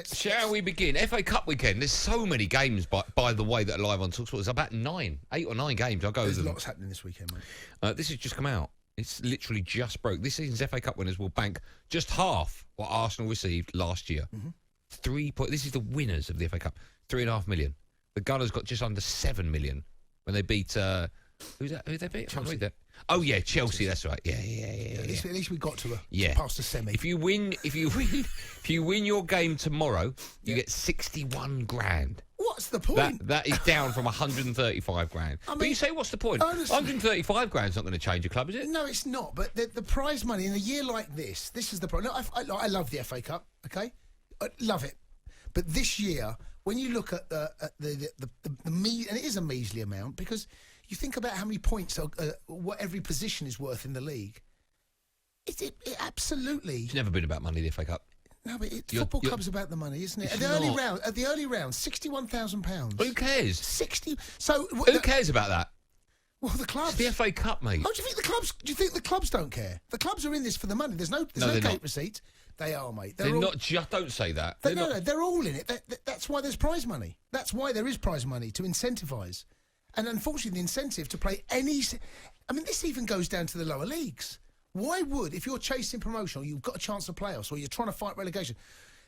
Shall we begin? FA Cup weekend. There's so many games, by the way, that are live on talkSPORT. There's about 8 or 9 games. I'll go There's with them. lots happening this weekend, mate. This has just come out. It's literally just broke. This season's FA Cup winners will bank just half what Arsenal received last year. Mm-hmm. This is the winners of the FA Cup. 3.5 million. The Gunners got just under 7 million when they beat. Who's that? Who they beat? Chelsea. Oh yeah, Chelsea. That's right. Yeah. At least we got to past the semi. If you win your game tomorrow, you get 61 grand. What's the point? That is down from 135 grand. But you say, what's the point? Honestly, 135 grand's not going to change a club, is it? No, it's not. But the prize money in a year like this is the problem. No, I love the FA Cup. Okay, I love it. But this year, when you look at the and it is a measly amount because you think about how many points what every position is worth in the league. It absolutely. It's never been about money, the FA Cup. No, but football club's about the money, isn't it? At the early round, £61,000. Who cares? 60. So who cares about that? Well, the clubs. It's the FA Cup, mate. Oh, do you think the clubs? Do you think the clubs don't care? The clubs are in this for the money. There's no gate receipts. They are, mate. They're not just. Don't say that. No, they're all in it. That's why there's prize money. That's why there is prize money to incentivise. And unfortunately, the incentive to play this even goes down to the lower leagues. Why would, if you're chasing promotion or you've got a chance of playoffs or you're trying to fight relegation,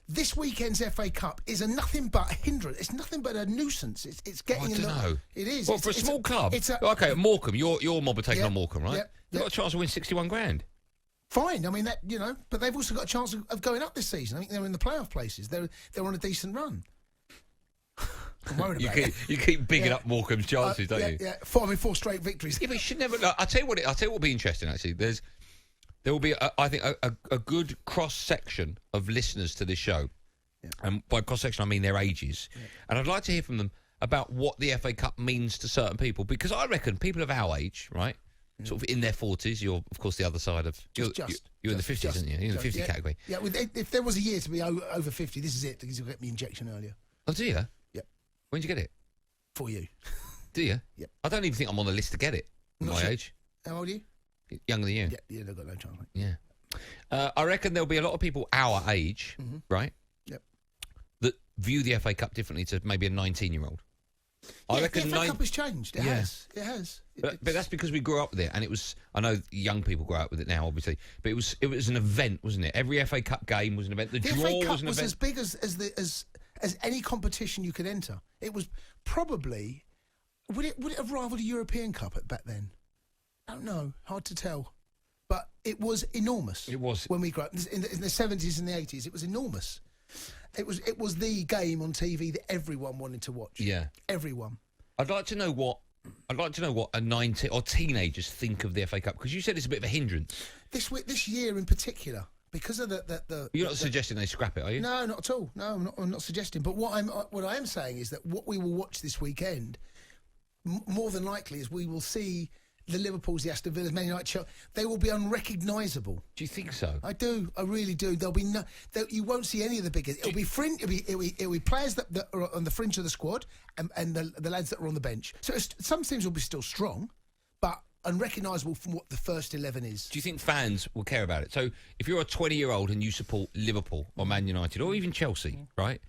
this weekend's FA Cup is nothing but a hindrance. It's nothing but a nussance. It's getting. I don't know. It is. Well, for a small club. Okay, Morecambe. Your mob are taking on Morecambe, right? They've got a chance to win 61 grand. Fine. I mean but they've also got a chance of going up this season. I think they're in the playoff places. They're on a decent run. I'm worried about it. You keep bigging up Morecambe's chances, don't you? Yeah. 4 straight victories. Yeah, but you should never. I'll tell you what will be interesting. Actually, there will be, I think, a good cross section of listeners to this show, and by cross section I mean their ages. Yeah. And I'd like to hear from them about what the FA Cup means to certain people, because I reckon people of our age, right, sort of in their 40s. You're of course the other side of. You're in the 50s, aren't you? You're in the 50 category. Yeah. If there was a year to be over 50, this is it, because you'll get the injection earlier. Oh, do you? Yep. When did you get it? For you. Do you? Yep. I don't even think I'm on the list to get it. My age. How old are you? Younger than you. Yeah, they've got no chance, mate. Yeah. I reckon there'll be a lot of people our age, right? Yep. That view the FA Cup differently to maybe a 19-year-old. I reckon the FA Cup has changed. It has. But that's because we grew up with it, and it was. I know young people grow up with it now, obviously, but it was an event, wasn't it? Every FA Cup game was an event. The draw FA Cup was an event. as big as any competition you could enter. It was probably would it have rivaled a European Cup back then? I don't know. Hard to tell. But it was enormous. It was. When we grew up. In the 70s and the 80s, it was enormous. It was the game on TV that everyone wanted to watch. Yeah. Everyone. I'd like to know what a 19 or teenagers think of the FA Cup, because you said it's a bit of a hindrance. This year in particular, because of the You're not suggesting they scrap it, are you? No, not at all. No, I'm not suggesting. But what I am saying is that what we will watch this weekend, more than likely, is we will see the Liverpools, the Aston Villas, Man United, Chelsea. They will be unrecognisable. Do you think so? I do. I really do. There'll be you won't see any of the biggest. It'll be fringe. It'll be players that are on the fringe of the squad, and the lads that are on the bench. So some teams will be still strong, but unrecognisable from what the first 11 is. Do you think fans will care about it? So if you're a 20-year-old and you support Liverpool or Man United or even Chelsea, right?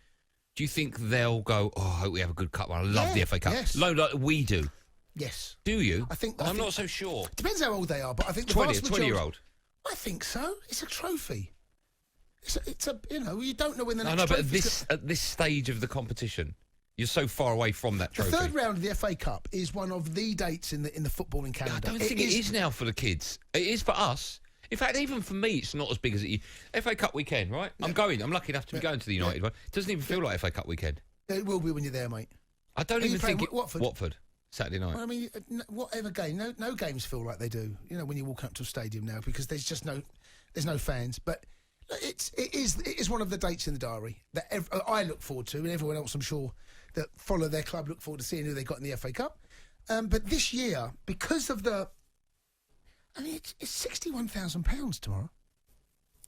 Do you think they'll go, I hope we have a good cup. I love the FA Cup. Yes. Like we do. Yes. Do you? I'm not so sure. Depends how old they are, but I think the 20-year-old. I think so. It's a trophy. It's a you don't know when the next. No, but at this stage of the competition, you're so far away from that trophy. The third round of the FA Cup is one of the dates in the footballing calendar. I don't think it is now for the kids. It is for us. In fact, even for me, it's not as big as it is. FA Cup weekend, right? Yeah. I'm lucky enough to be going to the United one. It doesn't even feel like FA Cup weekend. It will be when you're there, mate. I don't even think Watford. Saturday night. Well, I mean, whatever game, no games feel like they do. When you walk up to a stadium now, because there's no fans. But it is one of the dates in the diary that I look forward to, and everyone else, I'm sure, that follow their club look forward to seeing who they got in the FA Cup. But this year, because of it's £61,000 tomorrow.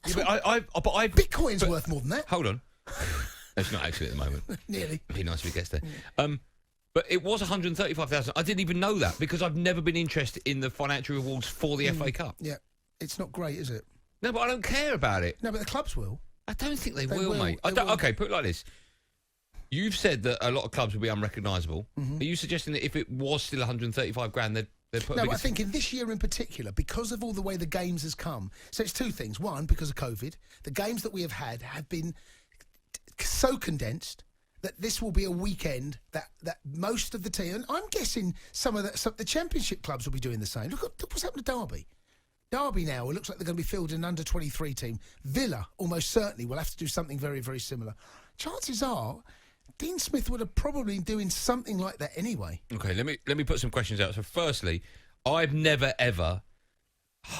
Bitcoin's worth more than that. Hold on, it's not actually at the moment. Nearly. It'd be nice if it gets there. But it was 135,000. I didn't even know that, because I've never been interested in the financial rewards for the FA Cup. Yeah, it's not great, is it? No, but I don't care about it. No, but the clubs will. I don't think they, They will, will, mate. they will. Okay, put it like this. You've said that a lot of clubs will be unrecognisable. Are you suggesting that if it was still 135 grand, they'd put a No, bigger I think in this year in particular, because of all the way the games has come, so it's two things. One, because of COVID, the games that we have had have been so condensed that this will be a weekend that most of the team, and I'm guessing some of the Championship clubs will be doing the same. Look what's happened to Derby. Derby now, it looks like they're going to be fielding an under-23 team. Villa, almost certainly, will have to do something very, very similar. Chances are, Dean Smith would have probably been doing something like that anyway. Okay, let me put some questions out. So, firstly, I've never thought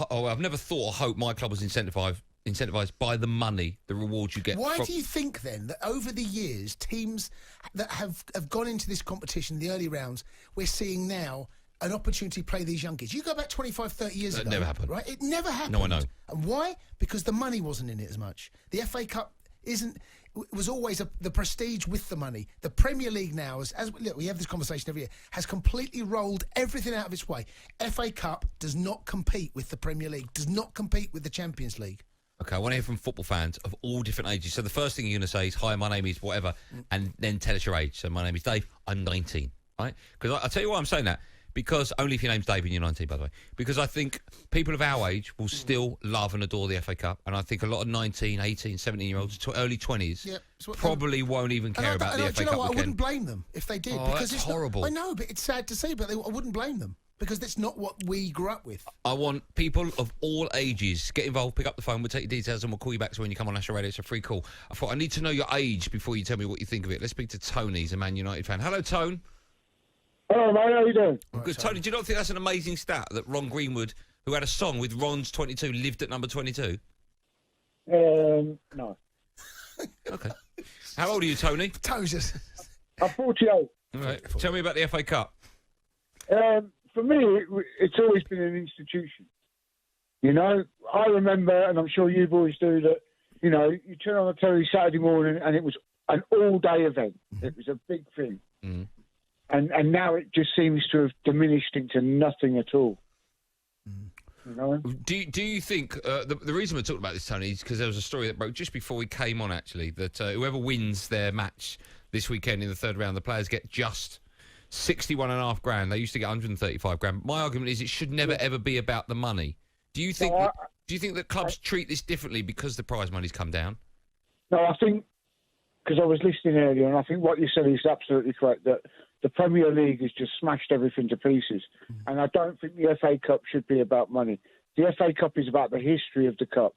or hoped my club was incentivised by the money, the rewards you get. Why do you think then that over the years, teams that have gone into this competition, the early rounds, we're seeing now an opportunity to play these young kids? You go back 25, 30 years ago. That never happened. Right? It never happened. No, I know. And why? Because the money wasn't in it as much. The FA Cup was always the prestige with the money. The Premier League now, look, we have this conversation every year, has completely rolled everything out of its way. FA Cup does not compete with the Premier League, does not compete with the Champions League. Okay, I want to hear from football fans of all different ages. So the first thing you're going to say is, hi, my name is whatever, and then tell us your age. So my name is Dave, I'm 19, right? Because I'll tell you why I'm saying that. Because only if your name's Dave and you're 19, by the way. Because I think people of our age will still love and adore the FA Cup. And I think a lot of 19, 18, 17-year-olds, early 20s, probably won't even care about the FA Cup weekend. I wouldn't blame them if they did. Oh, because that's it's horrible. I know, but it's sad to say, but I wouldn't blame them. Because that's not what we grew up with. I want people of all ages, get involved, pick up the phone, we'll take your details and we'll call you back. So when you come on National Radio, it's a free call. I thought I need to know your age before you tell me what you think of it. Let's speak to Tony, he's a Man United fan. Hello, Tone. Hello, mate. How you doing? Right, good. Tony, do you not think that's an amazing stat that Ron Greenwood, who had a song with Ron's 22, lived at number 22? No. Okay. How old are you, Tony? Toes. I'm 48. All right. Tell me about the FA Cup. For me, it's always been an institution. You know, I remember, and I'm sure you boys do, that, you know, you turn on the telly Saturday morning and it was an all-day event. It was a big thing. Mm. And now it just seems to have diminished into nothing at all. You know? Do you think the reason we're talking about this, Tony, is because there was a story that broke just before we came on, actually, that whoever wins their match this weekend in the third round, the players get just 61.5 grand. They used to get 135 grand. My argument is it should never ever be about the money. Do you think? Do you think that clubs treat this differently because the prize money's come down? No, I think, because I was listening earlier, and I think what you said is absolutely correct, that the Premier League has just smashed everything to pieces. And I don't think the FA Cup should be about money. The FA Cup is about the history of the Cup.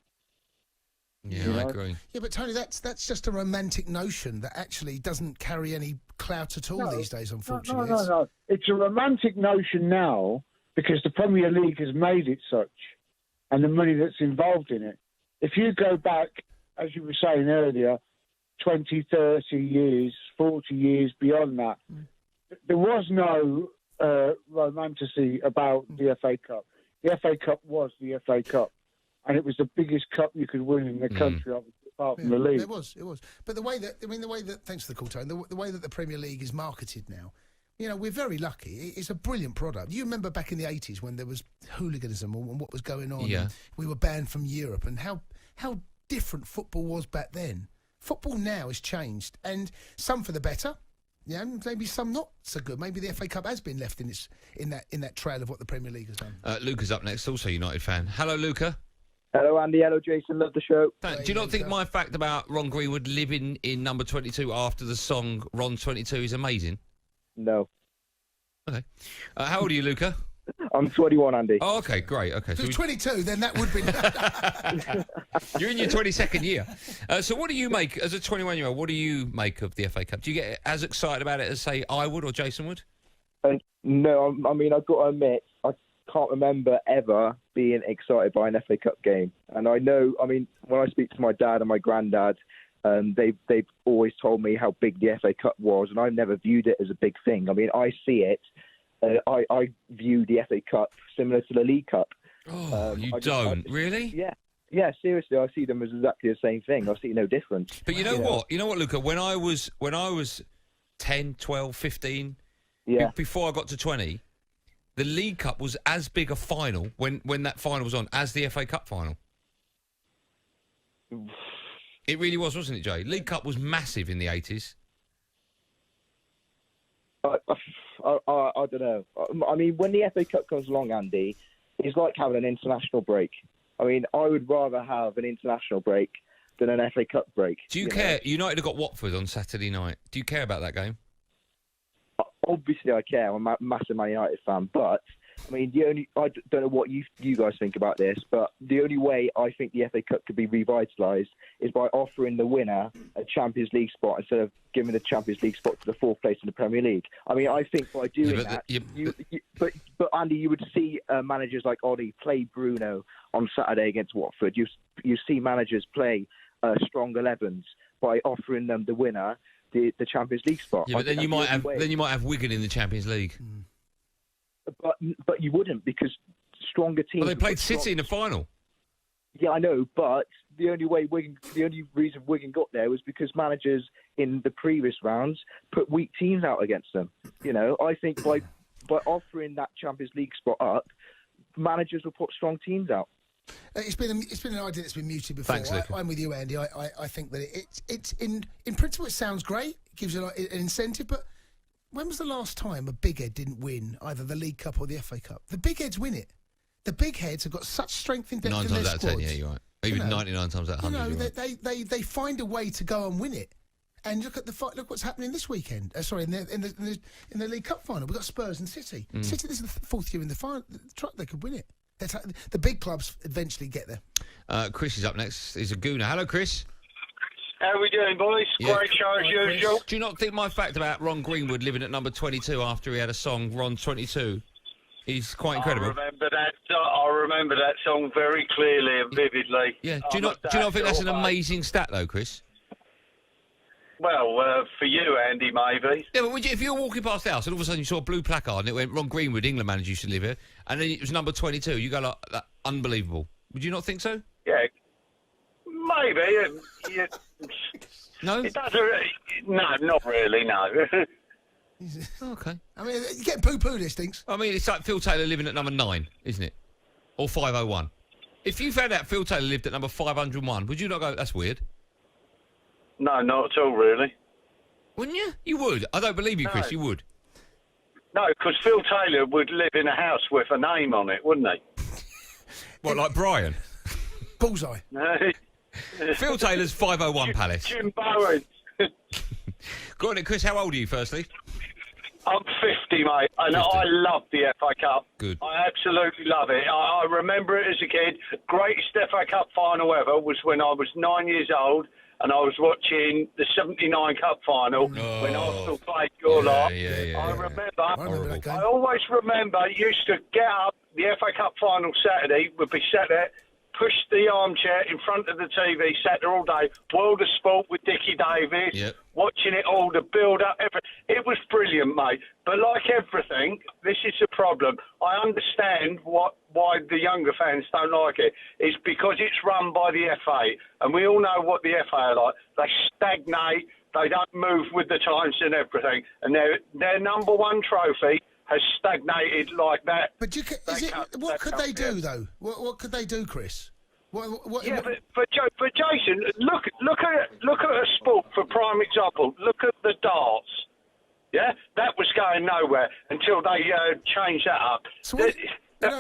Yeah, I agree. Yeah, but Tony, that's just a romantic notion that actually doesn't carry any clout at all these days, unfortunately. No. It's a romantic notion now because the Premier League has made it such, and the money that's involved in it. If you go back, as you were saying earlier, 20, 30 years, 40 years beyond that, there was no romanticy about the FA Cup. The FA Cup was the FA Cup, and it was the biggest cup you could win in the country, obviously, apart from the league. It was. But the way that thanks for the call, Tony. The way that the Premier League is marketed now, you know, we're very lucky. It's a brilliant product. You remember back in the 80s when there was hooliganism and what was going on. Yeah. And we were banned from Europe, and how different football was back then. Football now has changed, and some for the better. Yeah, maybe some not so good. Maybe the FA Cup has been left in that trail of what the Premier League has done. Luca's up next, also a United fan. Hello, Luca. Hello, Andy. Hello, Jason. Love the show. Do you not think my fact about Ron Greenwood living in number 22 after the song Ron 22 is amazing? No. Okay. How old are you, Luca? I'm 21, Andy. Oh, okay, great. Okay, If it was 22, then that would be... You're in your 22nd year. So what do you make, as a 21-year-old, what do you make of the FA Cup? Do you get as excited about it as, say, I would or Jason would? No, I mean, I've got to admit, I can't remember ever being excited by an FA Cup game. And I know, I mean, when I speak to my dad and my granddad, they've always told me how big the FA Cup was, and I've never viewed it as a big thing. I mean, I see it. I view the FA Cup similar to the League Cup. Oh, you don't? Really? Yeah, seriously, I see them as exactly the same thing. I see no difference. But you know what? You know what, Luca? When I was 10, 12, 15, before I got to 20, the League Cup was as big a final when that final was on as the FA Cup final. It really was, wasn't it, Jay? League Cup was massive in the 80s. I don't know. I mean, when the FA Cup comes along, Andy, it's like having an international break. I mean, I would rather have an international break than an FA Cup break. Do you care? United have got Watford on Saturday night. Do you care about that game? Obviously, I care. I'm a massive Man United fan, but I mean, I don't know what you guys think about this, but the only way I think the FA Cup could be revitalised is by offering the winner a Champions League spot instead of giving the Champions League spot to the fourth place in the Premier League. I mean, I think by doing but Andy, you would see managers like Ollie play Bruno on Saturday against Watford. You see managers play strong 11s by offering them the winner the Champions League spot. Yeah, but then you might have Wigan in the Champions League. But you wouldn't, because stronger teams. Well, they played City in the final. Yeah, I know, but the only reason Wigan got there was because managers in the previous rounds put weak teams out against them. You know, I think by offering that Champions League spot up, managers will put strong teams out. It's been an idea that's been mooted before. Thanks, Luke. I'm with you, Andy. I think that it's in principle it sounds great. It gives you an incentive, but when was the last time a big head didn't win either the League Cup or the FA Cup? The big heads win it. The big heads have got such strength in depth 9 in times their out of squads. 10, yeah, you're right. Even 99 times out of 100. You know, you're right. they find a way to go and win it. And look what's happening this weekend. In the League Cup final, we've got Spurs and City. City, this is the fourth year in the final. They could win it. The big clubs eventually get there. Chris is up next. He's a gooner. Hello, Chris. How we doing, boys? Yeah. Great show as usual. Do you not think my fact about Ron Greenwood living at number 22 after he had a song, Ron 22, is quite incredible? I remember that song very clearly and vividly. Yeah. Do you not think that's an amazing stat, though, Chris? Well, for you, Andy, maybe. Yeah, but if you were walking past the house and all of a sudden you saw a blue placard and it went Ron Greenwood, England manager, used to live here, and then it was number 22, you go like, that, unbelievable. Would you not think so? Yeah, maybe. No? It doesn't. No, not really. No. Okay. I mean, you're getting poo-poo this, things. I mean, it's like Phil Taylor living at number 9, isn't it? Or 501. If you found out Phil Taylor lived at number 501, would you not go, that's weird? No, not at all, really. Wouldn't you? You would. I don't believe you, Chris. You would. No, because Phil Taylor would live in a house with a name on it, wouldn't he? What, like Brian? Bullseye. Phil Taylor's 501 Palace. Jim Bowen. Go on, then, Chris. How old are you, firstly? I'm 50, mate, and 50. I love the FA Cup. Good. I absolutely love it. I remember it as a kid. Greatest FA Cup final ever was when I was 9 years old, and I was watching the 79 Cup final when Arsenal played your lot. I remember that game. I always remember used to get up, the FA Cup final Saturday, would be sat there, push the armchair in front of the TV, sat there all day, World of Sport with Dickie Davis, watching it all, the build-up, everything. It was brilliant, mate. But like everything, this is the problem. I understand why the younger fans don't like it. It's because it's run by the FA, and we all know what the FA are like. They stagnate, they don't move with the times and everything, and their number one trophy has stagnated like that. But what could they do, though? What could they do, Chris? But Jason, look at a sport for prime example. Look at the darts. Yeah, that was going nowhere until they changed that up. So I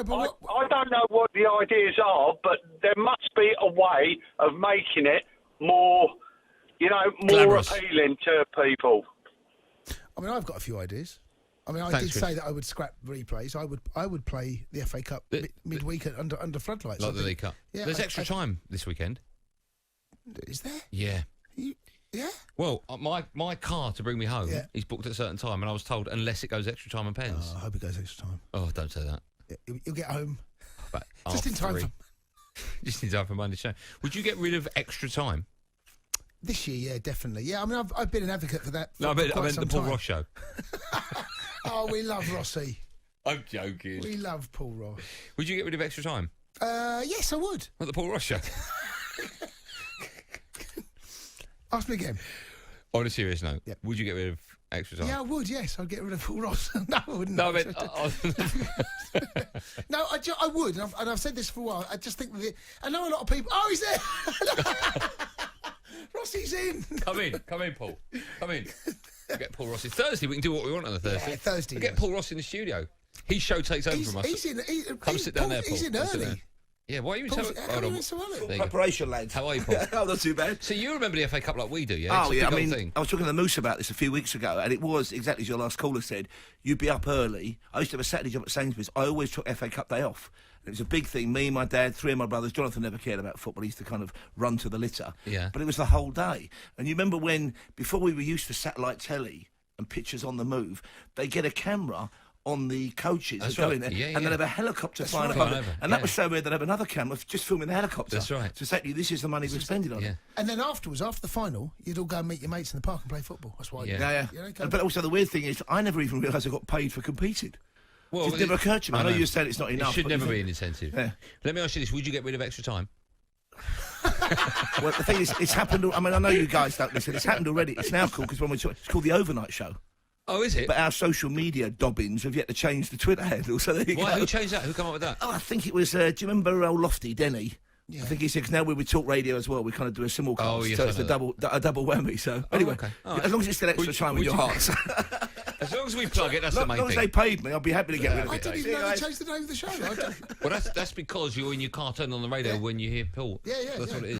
don't know what the ideas are, but there must be a way of making it more, Glamorous. appealing to people. I mean, I've got a few ideas. I mean, I Thanks, did Chris. say that I would scrap replays. I would play the FA Cup midweek under floodlights. Like the League Cup. Yeah, There's extra time this weekend. Is there? Yeah. Yeah. Well, my car to bring me home is booked at a certain time, and I was told unless it goes extra time and pens. I hope it goes extra time. Oh, don't say that. You'll get home But just in time 3. Just in time for Monday's show. Would you get rid of extra time? this year. Yeah, definitely. Yeah, I mean, I've been an advocate for that. No, I meant the Paul Ross show. Oh, we love Rossi. I'm joking. We love Paul Ross. Would you get rid of extra time? Yes, I would. What, the Paul Ross show? Ask me again. On a serious note, would you get rid of extra time? Yeah, I would, yes. I'd get rid of Paul Ross. No, I wouldn't. No, I meant... No, I would, and I've said this for a while. I just think that I know a lot of people... Oh, he's there! Rossi's in. Come in, Paul. Come in. We'll get Paul Rossi. Thursday, we can do what we want on a Thursday. Yeah, Thursday. We'll get Paul Rossi in the studio. His show takes over from us. Come sit down there, Paul. He's in Come sit early. there. Yeah, why are you How so... are you in so early? There you go. Preparation, lads. How are you, Paul? Oh, not too bad. So you remember the FA Cup like we do, yeah? Oh, It's a yeah. I big old mean, thing. I was talking to Moose about this a few weeks ago, and it was exactly as your last caller said. You'd be up early. I used to have a Saturday job at Sainsbury's. I always took FA Cup day off. It was a big thing. Me, my dad, 3 of my brothers. Jonathan never cared about football. He used to kind of run to the litter. Yeah. But it was the whole day. And you remember when, before we were used to satellite telly and pictures on the move, they get a camera on the coaches That's that go right. in there, Yeah, and yeah. they'd have a helicopter flying right. above Flying it. over, And that yeah. was so weird, they'd have another camera just filming the helicopter. That's right. So exactly, this is the money we're spending on Yeah. it. And then afterwards, after the final, you'd all go and meet your mates in the park and play football. That's why. Yeah. Yeah, You know, yeah. But also the weird thing is, I never even realised I got paid for competing. Well, It never occurred to me. I know you said it's not It enough. should but never you be think- an incentive. Yeah. Let me ask you this. Would you get rid of extra time? Well, the thing is, it's happened. I mean, I know you guys don't listen. It's happened already. It's now called, because when we talk, it's called the Overnight Show. Oh, is it? But our social media dobbins have yet to change the Twitter handle. So there you Why? go. Who changed that? Who came up with that? Oh, I think it was. Do you remember old Lofty Denny? I think he said, 'cause now we talk radio as well, we kind of do a simulcast. Oh, yes, so I it's know a double whammy. So anyway, okay. All right. as long as it's still extra time with your hearts. As long as we plug it, that's the As main long as thing. they paid me, I'll be happy to get rid of I it. didn't See even you know they guys. changed the name of the show. Well, that's because you're in your car turning on the radio when you hear Paul. Yeah, yeah, That's yeah. what it is.